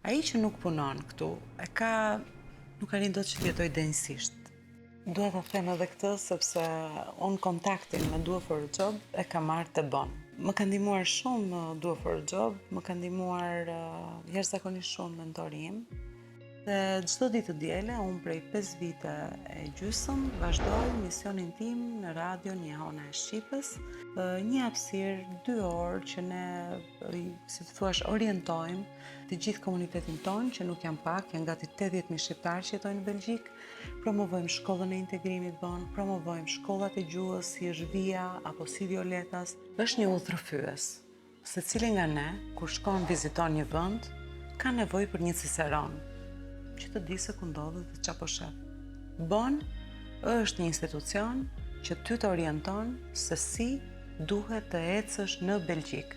Ai që nuk punon këtu, nuk ka rindot që t'jetoj denjësisht. Dua ta them edhe këtë sepse unë kontaktin me Dua for a Job e kam marrë të Bon. Më ka ndihmuar shumë Dua for a Job, më ka ndihmuar jashtëzakonisht shumë mentori im. Dhe çdo ditë të diele, unë prej 5 vite e gjysëm vazhdoj misionin tim në radion Jehona e Shqipës, një hapësirë 2 orë që ne, si të thuash, orientojmë të gjithë komunitetin tonë, që nuk janë pak, janë gati 80.000 shqiptarë që jetojnë në Belgjik. Promovojmë shkollën e integrimit Bon, promovojmë shkollat e gjuhës si është Via apo si Violetas. Është një udhëtërfyes. Secili nga ne, kur shkon viziton një vend, ka nevojë për një ciceron që të di se ku ndodhet dhe çfarë po sheh. Bon është një institucion që ty të orienton se si duhet të ecësh në Belgjik.